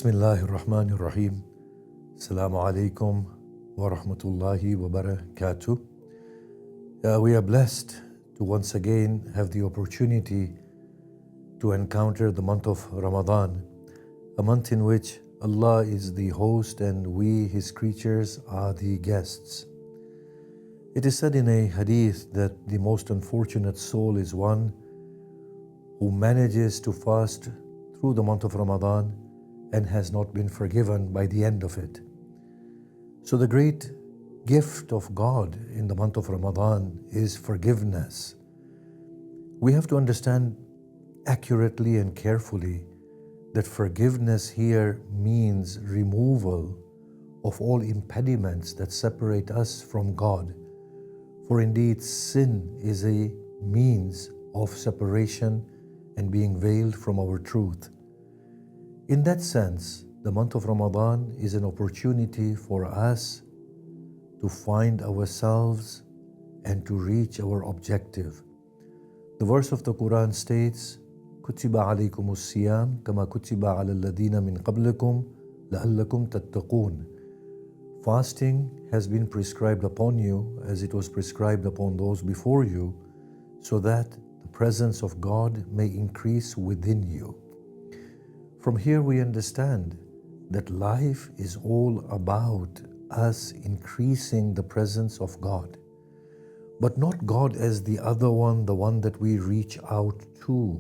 Bismillahir Rahmanir Rahim. Assalamu alaikum wa rahmatullahi wa barakatuh. We are blessed to once again have the opportunity to encounter the month of Ramadan, a month in which Allah is the host and we, His creatures, are the guests. It is said in a hadith that the most unfortunate soul is one who manages to fast through the month of Ramadan and has not been forgiven by the end of it. So the great gift of God in the month of Ramadan is forgiveness. We have to understand accurately and carefully that forgiveness here means removal of all impediments that separate us from God. For indeed, sin is a means of separation and being veiled from our truth. In that sense, the month of Ramadan is an opportunity for us to find ourselves and to reach our objective. The verse of the Quran states, كُتِبَ عَلَيْكُمُ الصِّيَامُ كَمَا كُتِبَ عَلَى الَّذِينَ مِنْ قَبْلِكُمْ لَعَلَّكُمْ تَتَّقُونَ. Fasting has been prescribed upon you as it was prescribed upon those before you, so that the presence of God may increase within you. From here we understand that life is all about us increasing the presence of God. But not God as the other one, the one that we reach out to,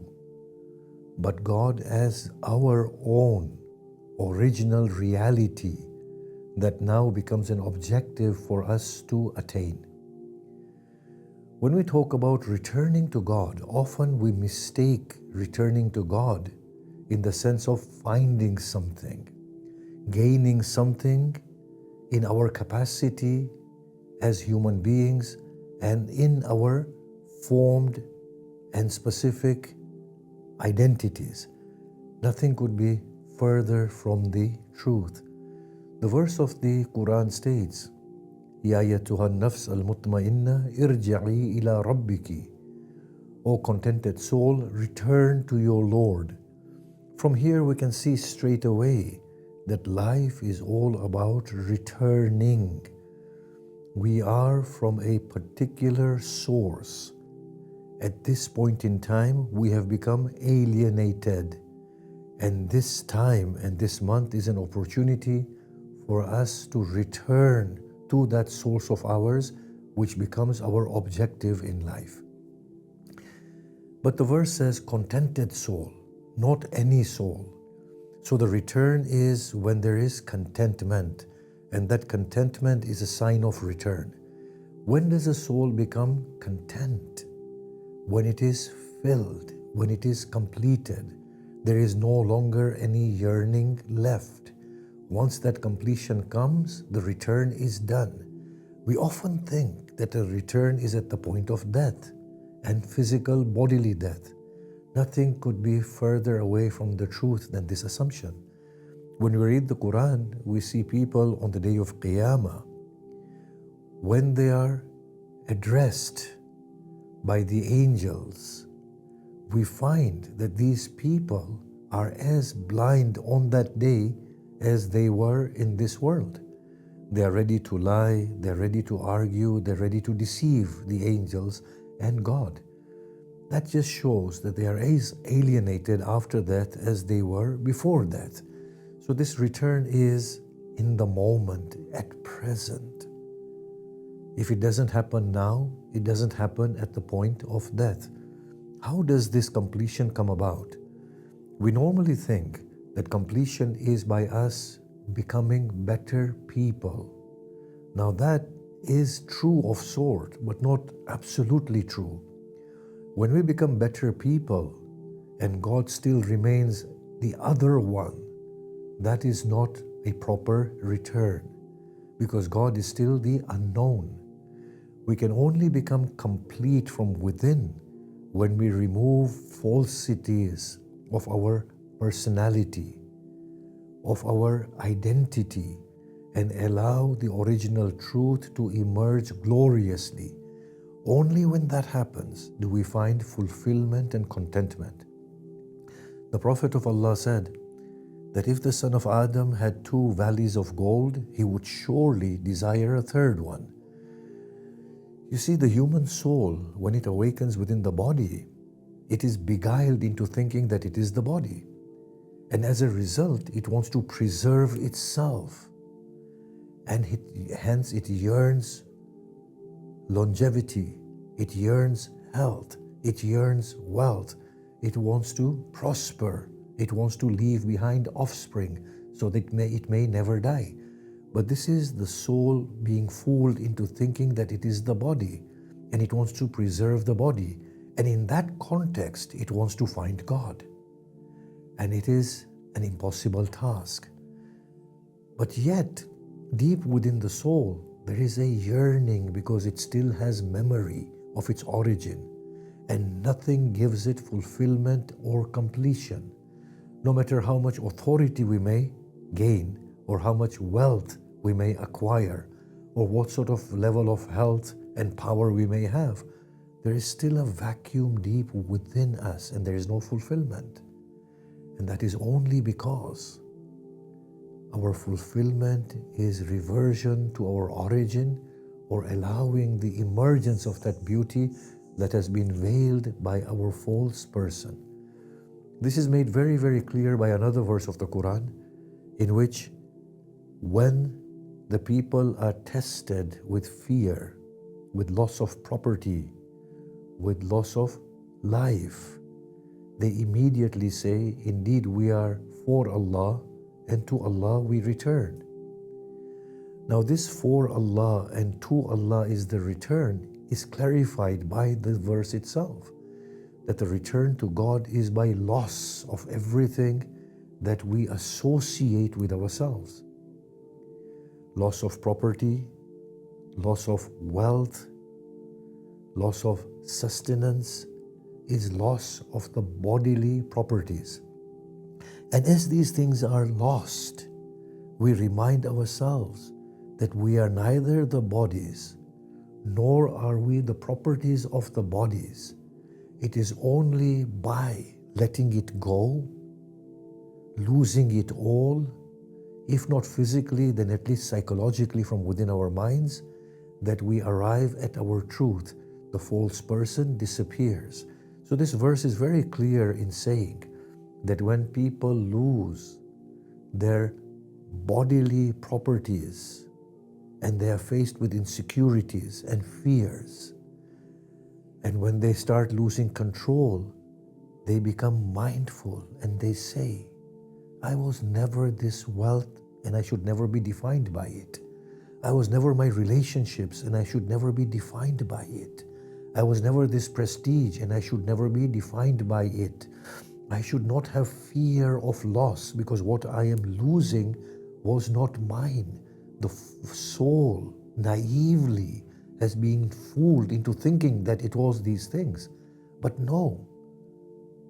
but God as our own original reality that now becomes an objective for us to attain. When we talk about returning to God, often we mistake returning to God in the sense of finding something, gaining something in our capacity as human beings and in our formed and specific identities. Nothing could be further from the truth. The verse of the Quran states, Ya ayyatuha an-nafs al-mutma'inna irji'i ila rabbiki. O contented soul, return to your Lord. From here we can see straight away that life is all about returning. We are from a particular source. At this point in time, we have become alienated. And this time and this month is an opportunity for us to return to that source of ours, which becomes our objective in life. But the verse says, contented soul, not any soul. So the return is when there is contentment, and that contentment is a sign of return. When does a soul become content? When it is filled, when it is completed. There is no longer any yearning left. Once that completion comes, the return is done. We often think that a return is at the point of death and physical bodily death. Nothing could be further away from the truth than this assumption. When we read the Quran, we see people on the day of Qiyamah, when they are addressed by the angels, we find that these people are as blind on that day as they were in this world. They are ready to lie, they're ready to argue, they're ready to deceive the angels and God. That just shows that they are as alienated after that as they were before that. So this return is in the moment, at present. If it doesn't happen now, it doesn't happen at the point of death. How does this completion come about? We normally think that completion is by us becoming better people. Now that is true of sort, but not absolutely true. When we become better people and God still remains the other one, that is not a proper return, because God is still the unknown. We can only become complete from within when we remove falsities of our personality, of our identity, and allow the original truth to emerge gloriously. Only when that happens do we find fulfillment and contentment. The Prophet of Allah said that if the son of Adam had two valleys of gold, he would surely desire a third one. You see, the human soul, when it awakens within the body, it is beguiled into thinking that it is the body. And as a result, it wants to preserve itself. And hence it yearns longevity, it yearns health, it yearns wealth, it wants to prosper, it wants to leave behind offspring so that it may never die. But this is the soul being fooled into thinking that it is the body, and it wants to preserve the body. And in that context, it wants to find God. And it is an impossible task. But yet, deep within the soul, there is a yearning because it still has memory of its origin, and nothing gives it fulfillment or completion. No matter how much authority we may gain, or how much wealth we may acquire, or what sort of level of health and power we may have, there is still a vacuum deep within us, and there is no fulfillment. And that is only because our fulfillment is reversion to our origin, or allowing the emergence of that beauty that has been veiled by our false person. This is made very, very clear by another verse of the Quran, in which when the people are tested with fear, with loss of property, with loss of life, they immediately say, indeed we are for Allah, and to Allah we return. Now this for Allah and to Allah is the return is clarified by the verse itself, that the return to God is by loss of everything that we associate with ourselves. Loss of property, loss of wealth, loss of sustenance is loss of the bodily properties. And as these things are lost, we remind ourselves that we are neither the bodies, nor are we the properties of the bodies. It is only by letting it go, losing it all, if not physically, then at least psychologically from within our minds, that we arrive at our truth. The false person disappears. So this verse is very clear in saying that when people lose their bodily properties and they are faced with insecurities and fears, and when they start losing control, they become mindful and they say, I was never this wealth and I should never be defined by it. I was never my relationships and I should never be defined by it. I was never this prestige and I should never be defined by it. I should not have fear of loss because what I am losing was not mine. The soul naively has been fooled into thinking that it was these things. But no,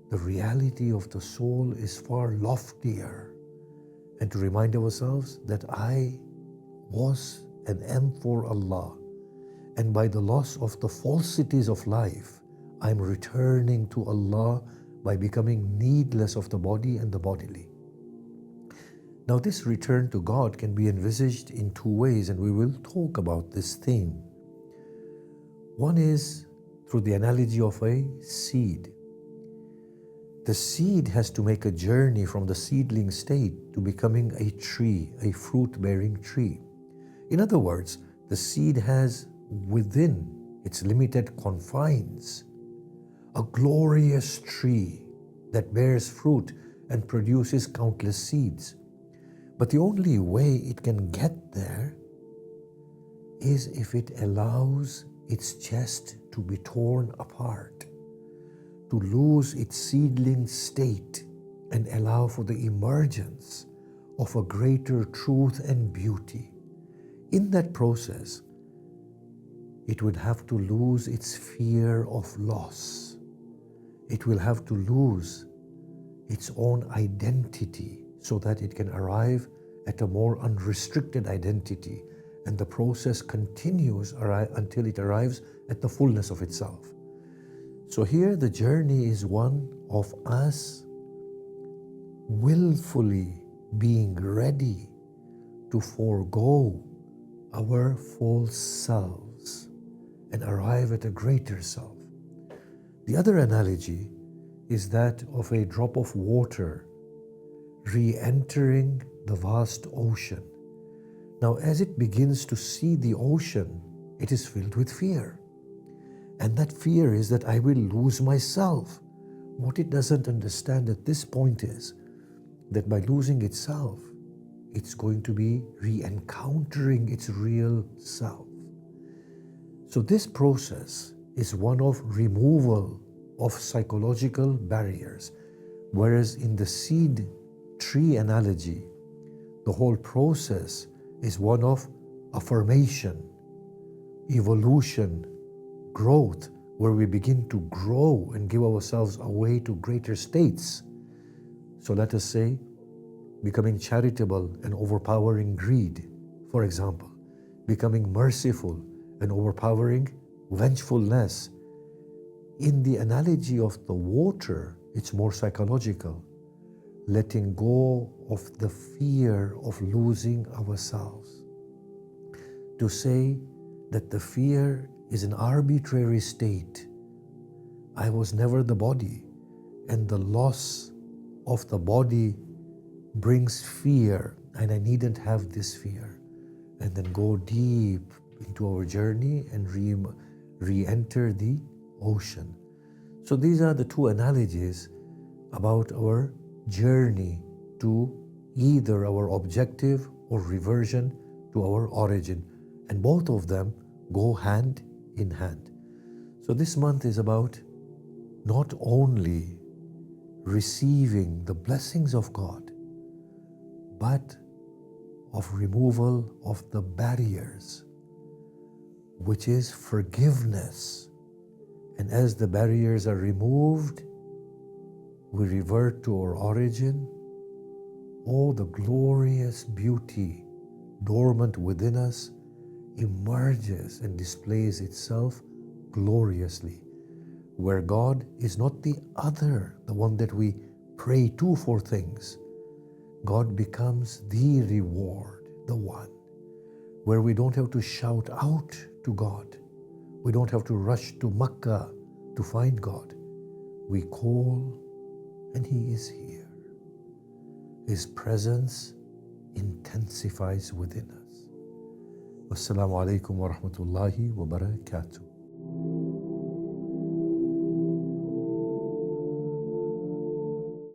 the reality of the soul is far loftier. And to remind ourselves that I was and am for Allah. And by the loss of the falsities of life, I'm returning to Allah by becoming needless of the body and the bodily. Now this return to God can be envisaged in two ways, and we will talk about this theme. One is through the analogy of a seed. The seed has to make a journey from the seedling state to becoming a tree, a fruit-bearing tree. In other words, the seed has within its limited confines a glorious tree that bears fruit and produces countless seeds. But the only way it can get there is if it allows its chest to be torn apart, to lose its seedling state and allow for the emergence of a greater truth and beauty. In that process, it would have to lose its fear of loss. It will have to lose its own identity so that it can arrive at a more unrestricted identity. And the process continues until it arrives at the fullness of itself. So here the journey is one of us willfully being ready to forego our false selves and arrive at a greater self. The other analogy is that of a drop of water re-entering the vast ocean. Now, as it begins to see the ocean, it is filled with fear. And that fear is that I will lose myself. What it doesn't understand at this point is that by losing itself, it's going to be re-encountering its real self. So this process is one of removal of psychological barriers, whereas in the seed tree analogy, the whole process is one of affirmation, evolution, growth, where we begin to grow and give ourselves away to greater states. So let us say, becoming charitable and overpowering greed, for example, becoming merciful and overpowering vengefulness. In the analogy of the water, it's more psychological, letting go of the fear of losing ourselves. To say that the fear is an arbitrary state. I was never the body, and the loss of the body brings fear, and I needn't have this fear. And then go deep into our journey and re-enter the ocean. So these are the two analogies about our journey to either our objective or reversion to our origin. And both of them go hand in hand. So this month is about not only receiving the blessings of God, but of removal of the barriers, which is forgiveness. And as the barriers are removed, we revert to our origin. Oh, the glorious beauty dormant within us emerges and displays itself gloriously, where God is not the other, the one that we pray to for things. God becomes the reward, the one, where we don't have to shout out to God. We don't have to rush to Makkah to find God. We call and He is here. His presence intensifies within us. Wassalamu alaikum wa rahmatullahi wa barakatuh.